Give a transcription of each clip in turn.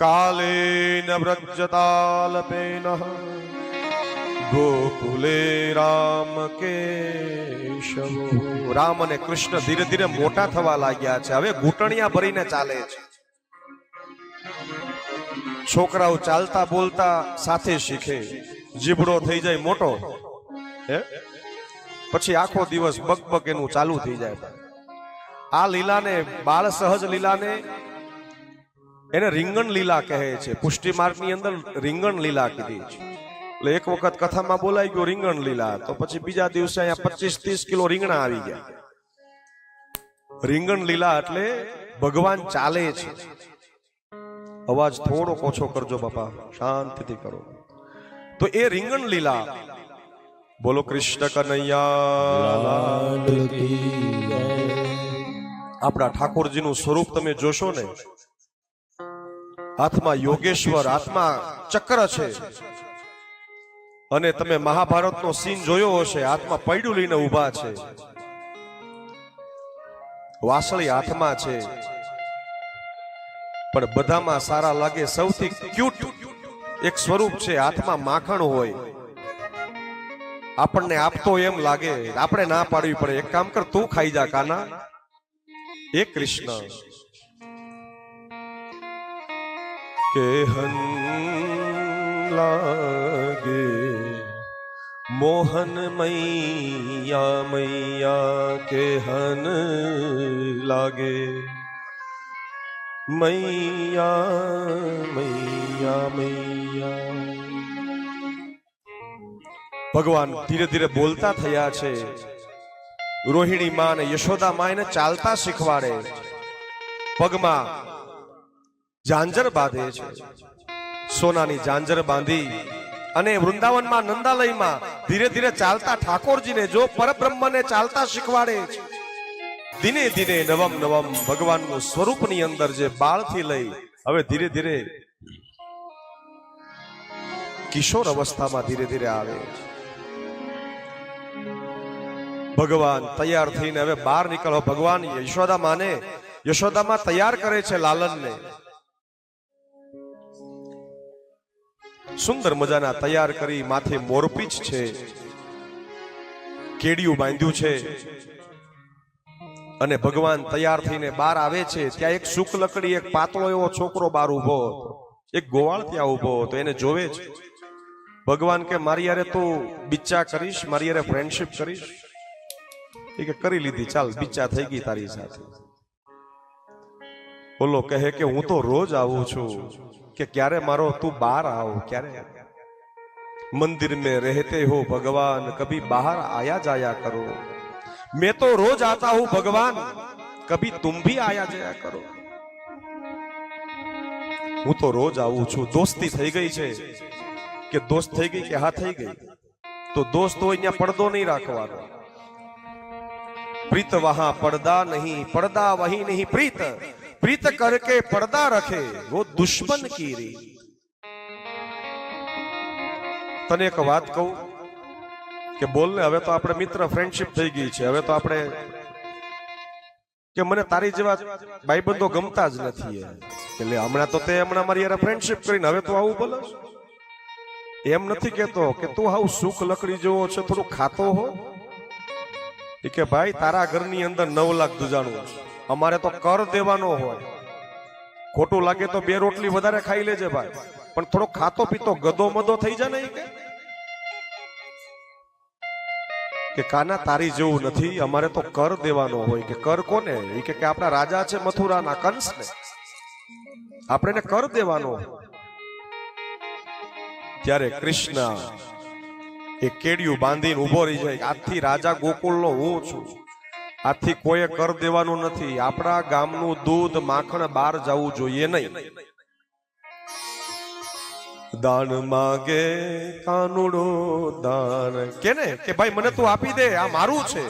કાલેન વ્રજતાલપેન ગોકુલે રામ કેશવો. રામ અને કૃષ્ણ ધીરે ધીરે મોટા થવા લાગ્યા છે. હવે ઘૂંટણિયા ભરીને ચાલે છે. છોકરાઓ ચાલતા બોલતા સાથે શીખે. જીભડો થઈ જાય મોટો, પછી આખો દિવસ બકબક એનું ચાલુ થઈ જાય. આ લીલાને, બાળ સહજ લીલાને એને રીંગણ લીલા કહે છે. પુષ્ટિ માર્ગની અંદર રીંગણ લીલા કીધી છે. એટલે એક વખત કથામાં બોલાઈ ગયો રીંગણ લીલા, તો પછી બીજા દિવસે અહીંયા 25-30 કિલો રીંગણા આવી ગયા. રીંગણ લીલા એટલે ભગવાન ચાલે છે. અવાજ થોડો ઓછો કરજો બાપા, શાંતિથી કરો. તો એ રીંગણ લીલા. બોલો કૃષ્ણ કનૈયા. આપણા ઠાકોરજીનું સ્વરૂપ તમે જોશો ને, હાથમાં યોગેશ્વર, હાથમાં ચક્ર છે. અને તમે મહાભારતનો સીન જોયો હશે, હાથમાં પૈડું લઈને ઊભા છે, વાસળી હાથમાં છે. પણ બધામાં સારા લાગે સૌથી ક્યુટ એક સ્વરૂપ છે, હાથમાં માખણ હોય. આપણને આપતો એમ લાગે, આપણે ના પાડવી પડે. એક કામ કર, તું ખાઈ જા કાના. એ કૃષ્ણ કેહન લાગે મોહન મૈયા મૈયા કેહન લાગે મૈયા મૈયા મૈયા. ભગવાન ધીરે ધીરે બોલતા થયા છે. રોહિણી માં અને યશોદા માં એને ચાલતા શીખવાડે. પગમાં ઝાંઝર બાંધે છે, સોનાની ઝાંઝર બાંધી અને વૃંદાવનમાં નંદાલયમાં ધીરે ધીરે ચાલતા ઠાકોરજીને જો પરબ્રહ્મને ચાલતા શીખવાડે છે. દિને દિને નવમ નવમ ભગવાનનું સ્વરૂપની અંદર જે બાળથી લઈ હવે ધીરે ધીરે કિશોર અવસ્થામાં ધીરે ધીરે આવે છે. ભગવાન તૈયાર થઈને હવે બહાર નીકળો. ભગવાન યશોદામાં તૈયાર કરે છે લાલનને. સુંદર મજાના તૈયાર કરી, માથે મોરપીંછ છે, કેડિયું બાંધ્યું છે. અને ભગવાન તૈયાર થઈને બહાર આવે છે. ત્યાં એક શુક્લકડી, એક પાતળો એવો છોકરો બહાર ઉભો હતો. એક ગોવાળ ત્યાં ઉભો હતો, એને જોવે છે. ભગવાન કે મારી યારે તું બિચ્ચા કરીશ, મારી યારે ફ્રેન્ડશિપ કરીશ? એ કે કરી લીધી, ચાલ બિચ્ચા થઈ ગઈ તારી સાથે. બોલો કહે કે હું તો રોજ આવું છું. કે ક્યારે મારો તું બહાર આવ, ક્યારે? મંદિર में रहते हो भगवान, कभी बाहर आया जाया करो. मैं तो रोज आता हूं भगवान, कभी तुम भी आया जाया करो. હું તો રોજ આવું છું. દોસ્તી થઈ ગઈ છે કે દોસ્ત થઈ ગઈ કે હા થઈ ગઈ? તો દોસ્ત હોય ત્યાં પડદો નહીં રાખવાનો. प्रीत वहां पर्दा नहीं, पर्दा वही नहीं प्रीत. प्रीत करके पर्दा रखे वो दुश्मन की रीत. તને એક વાત કહું કે બોલ ને, હવે તો આપણે મિત્ર ફ્રેન્ડશિપ થઈ ગઈ છે. હવે તો આપણે કે મને તારી જેવા ભાઈબંધો ગમતા જ નથી. એટલે હમણાં તો તે હમણાં મારી યાર ફ્રેન્ડશિપ કરીને હવે તો આવું બોલે. એમ નથી કેતો કે તું આવું સુખ લકડી જેવો છે, થોડું ખાતો હો. કે ભાઈ તારા ઘરની અંદર 9 લાખ દુજાણું, અમારે તો કર દેવાનો હોય. ખોટું લાગે તો 2 રોટલી વધારે ખાઈ લેજે ભાઈ, પણ થોડો ખાતો પીતો ગદો મદો થઈ જાય ને. કે કાના તારી જેવું નથી, અમારે તો કર દેવાનો હોય. કે કર કોને? એ કે આપણા રાજા છે મથુરાના કંસને, આપણે એને કર દેવાનો. ત્યારે કૃષ્ણ એ કેડિયું બાંધીને ઉભો રહી જાય. આજથી રાજા ગોકુળનો હું છું, આજથી કોઈ કર દેવાનું નથી. આપણા ગામનું દૂધ માખણ બહાર જવું જોઈએ નહીં. દાન માગે કાનુડો દાન, કેને કે ભાઈ મને તું આપી દે, આ મારું છે,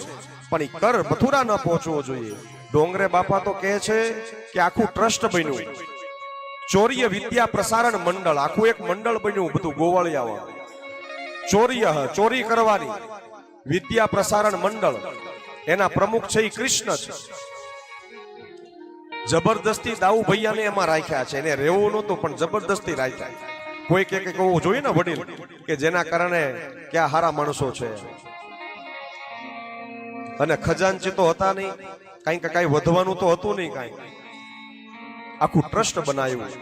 પણ એ કર મથુરા ન પહોંચવો જોઈએ. ડોંગરે બાપા તો કહે છે કે આખું ટ્રસ્ટ બન્યું, ચોરીય વિદ્યા પ્રસારણ મંડળ, આખું એક મંડળ બન્યું. બધું ગોવાળિયાઓ ચોરીય, ચોરી કરવાની વિદ્યા પ્રસારણ મંડળ, એના પ્રમુખ છે એ કૃષ્ણ છે. જબરદસ્તી દાઉ ભૈયાને એમાં રાખ્યા છે, એને રહેવું નહોતું પણ જબરદસ્તી રાખ્યા. કોઈ કે કહું જોઈએ ને વડીલ કે જેના કારણે ક્યાં હારા માણસો છે. અને ખજાનચી તો હતા નહીં, કઈ વધવાનું તો હતું નહીં, કઈ આખું ટ્રસ્ટ બનાવ્યું.